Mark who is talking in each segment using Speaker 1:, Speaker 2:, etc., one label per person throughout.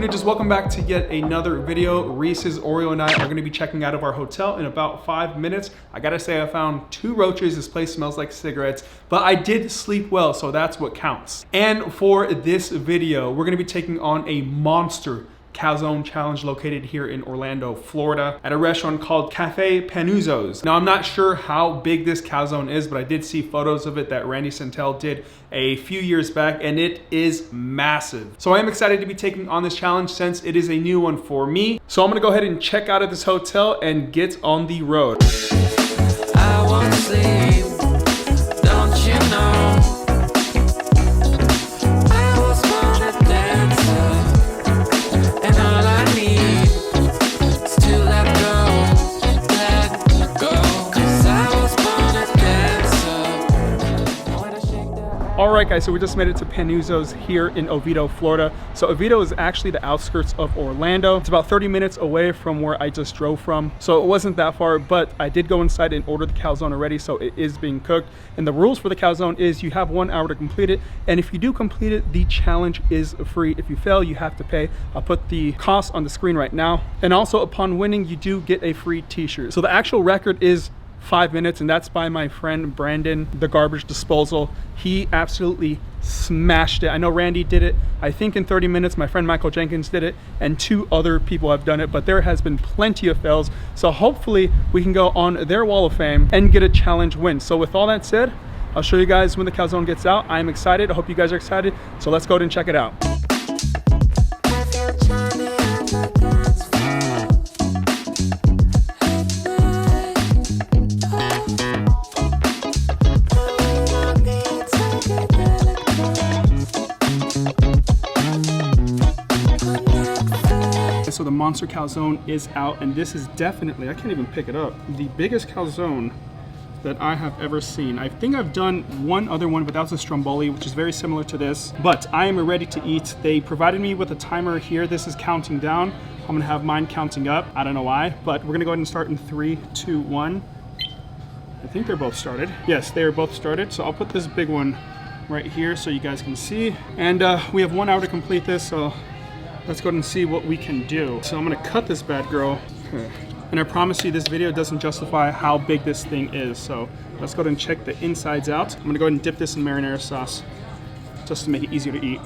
Speaker 1: Just welcome back to yet another video. Reese's, Oreo, and I are gonna be checking out of our hotel in about 5 minutes. I gotta say, I found 2 roaches. This place smells like cigarettes, but I did sleep well, so that's what counts. And for this video, we're gonna be taking on a monster Calzone challenge located here in Orlando, Florida, at a restaurant called Cafe Panuzzo's. Now, I'm not sure how big this calzone is, but I did see photos of it that Randy Santel did a few years back, and it is massive. So I am excited to be taking on this challenge since it is a new one for me. So I'm gonna go ahead and check out of this hotel and get on the road.
Speaker 2: I won't sleep, don't you know?
Speaker 1: All right, guys, so we just made it to Panuzzo's here in Oviedo, Florida. So Oviedo is actually the outskirts of Orlando. It's about 30 minutes away from where I just drove from. So it wasn't that far, but I did go inside and order the calzone already, so it is being cooked. And the rules for the calzone is you have 1 hour to complete it. And if you do complete it, the challenge is free. If you fail, you have to pay. I'll put the cost on the screen right now. And also upon winning, you do get a free t-shirt. So the actual record is 5 minutes, and that's by my friend Brandon, the garbage disposal. He absolutely smashed it. I know Randy did it, I think in 30 minutes. My friend Michael Jenkins did it, and 2 other people have done it, but there has been plenty of fails. So hopefully we can go on their wall of fame and get a challenge win. So with all that said, I'll show you guys when the calzone gets out. I'm excited. I hope you guys are excited. So let's go ahead and check it out. So the monster calzone is out, and this is definitely, I can't even pick it up, the biggest calzone that I have ever seen. I think I've done one other one, but that was a stromboli, which is very similar to this. But I am ready to eat. They provided me with a timer here. This is counting down. I'm gonna have mine counting up. I don't know why, but we're gonna go ahead and start in 3, 2, 1. I think they're both started. Yes, they are both started. So I'll put this big one right here so you guys can see. And we have 1 hour to complete this, so let's go ahead and see what we can do. So I'm gonna cut this bad girl. And I promise you this video doesn't justify how big this thing is. So let's go ahead and check the insides out. I'm gonna go ahead and dip this in marinara sauce just to make it easier to eat.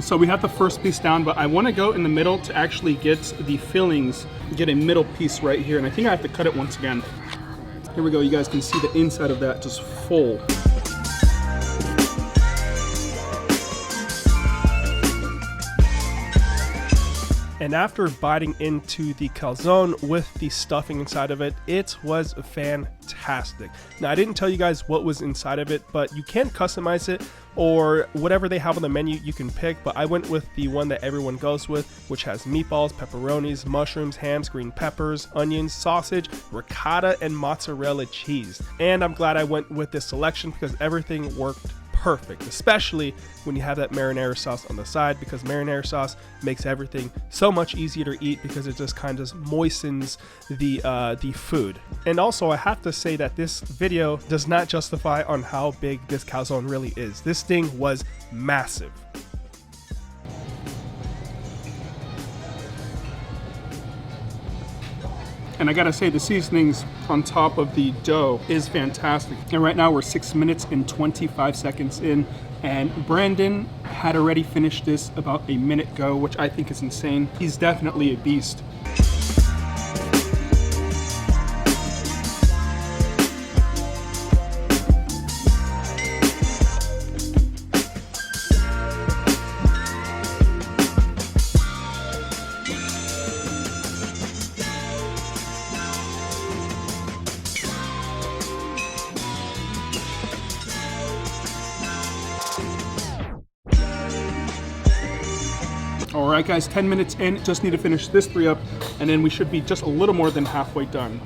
Speaker 1: So we have the first piece down, but I want to go in the middle to actually get the fillings, get a middle piece right here. And I think I have to cut it once again. Here we go. You guys can see the inside of that just full. And after biting into the calzone with the stuffing inside of it, it was fantastic. Now, I didn't tell you guys what was inside of it, but you can customize it, or whatever they have on the menu you can pick, but I went with the one that everyone goes with, which has meatballs, pepperonis, mushrooms, hams, green peppers, onions, sausage, ricotta, and mozzarella cheese. And I'm glad I went with this selection because everything worked perfect, especially when you have that marinara sauce on the side, because marinara sauce makes everything so much easier to eat because it just kind of moistens the food. And also, I have to say that this video does not justify on how big this calzone really is. This thing was massive. And I gotta say, the seasonings on top of the dough is fantastic. And right now we're 6 minutes and 25 seconds in, and Brandon had already finished this about a minute ago, which I think is insane. He's definitely a beast. All right, guys, 10 minutes in. Just need to finish this 3 up, and then we should be just a little more than halfway done.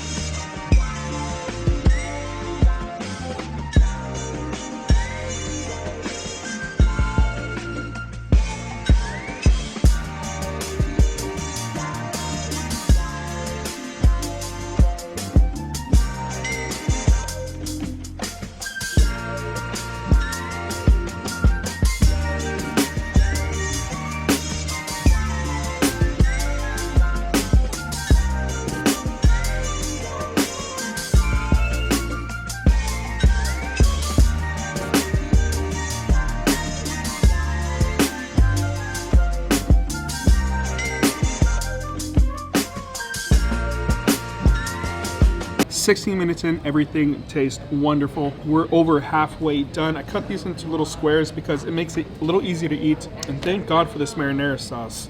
Speaker 1: 16 minutes in, everything tastes wonderful. We're over halfway done. I cut these into little squares because it makes it a little easier to eat. And thank God for this marinara sauce.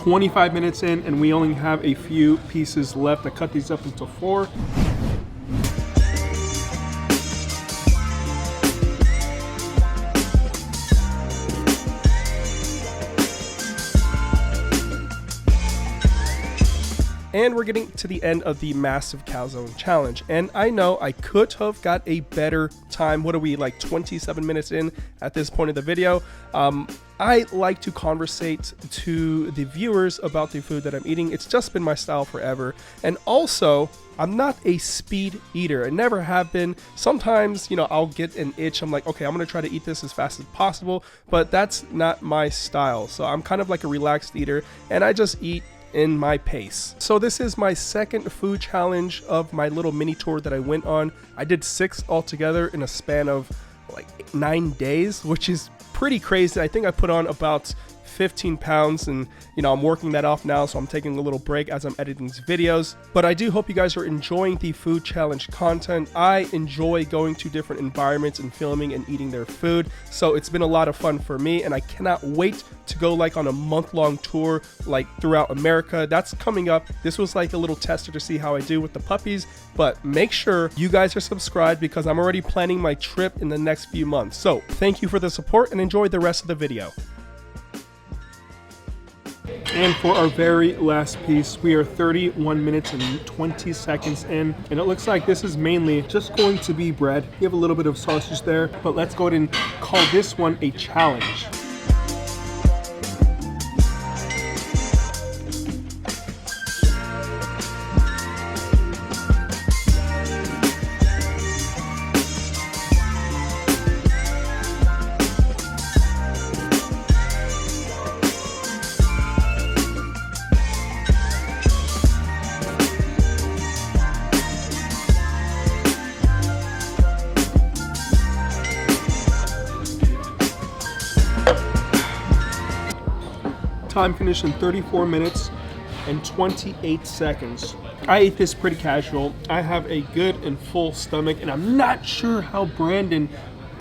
Speaker 1: "25 minutes in, and we only have a few pieces left. I cut these up into 4.
Speaker 3: And we're getting to the end of the massive calzone challenge. And I know I could have got a better time. What are we, like 27 minutes in at this point of the video? I like to conversate to the viewers about the food that I'm eating. It's just been my style forever. And also, I'm not a speed eater. I never have been. Sometimes, you know, I'll get an itch. I'm like, okay, I'm gonna try to eat this as fast as possible, but that's not my style. So I'm kind of like a relaxed eater, and I just eat in my pace. So this is my second food challenge of my little mini tour that I went on. I did 6 altogether in a span of like 9 days, which is pretty crazy. I think I put on about 15 pounds, and you know, I'm working that off now, so I'm taking a little break as I'm editing these videos. But I do hope you guys are enjoying the food challenge content. I enjoy going to different environments and filming and eating their food, so it's been a lot of fun for me, and I cannot wait to go like on a month-long tour like throughout America. That's coming up. This was like a little tester to see how I do with the puppies, but make sure you guys are subscribed because I'm already planning my trip in the next few months. So thank you for the support and enjoy the rest of the video.
Speaker 1: And for our very last piece, we are 31 minutes and 20 seconds in, and it looks like this is mainly just going to be bread. You have a little bit of sausage there, but let's go ahead and call this one a challenge. Time finished in 34 minutes and 28 seconds. I ate this pretty casual. I have a good and full stomach, and I'm not sure how Brandon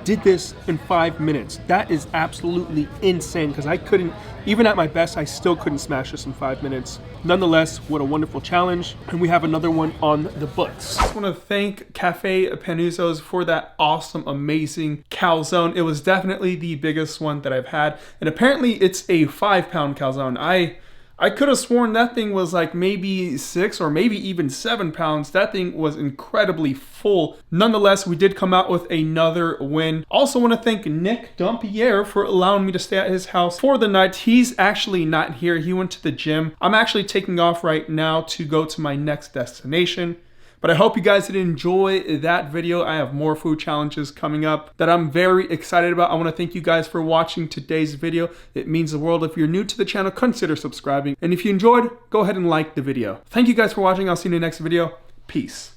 Speaker 1: did this in 5 minutes. That is absolutely insane, because I couldn't, even at my best, I still couldn't smash this in 5 minutes. Nonetheless, what a wonderful challenge, and we have another one on the books. I just want to thank Cafe Panuzzo's for that awesome, amazing calzone. It was definitely the biggest one that I've had, and apparently it's a 5-pound calzone. I could have sworn that thing was like maybe 6 or maybe even 7 pounds. That thing was incredibly full. Nonetheless, we did come out with another win. Also want to thank Nick Dompierre for allowing me to stay at his house for the night. He's actually not here. He went to the gym. I'm actually taking off right now to go to my next destination. But I hope you guys did enjoy that video. I have more food challenges coming up that I'm very excited about. I want to thank you guys for watching today's video. It means the world. If you're new to the channel, consider subscribing. And if you enjoyed, go ahead and like the video. Thank you guys for watching. I'll see you in the next video. Peace.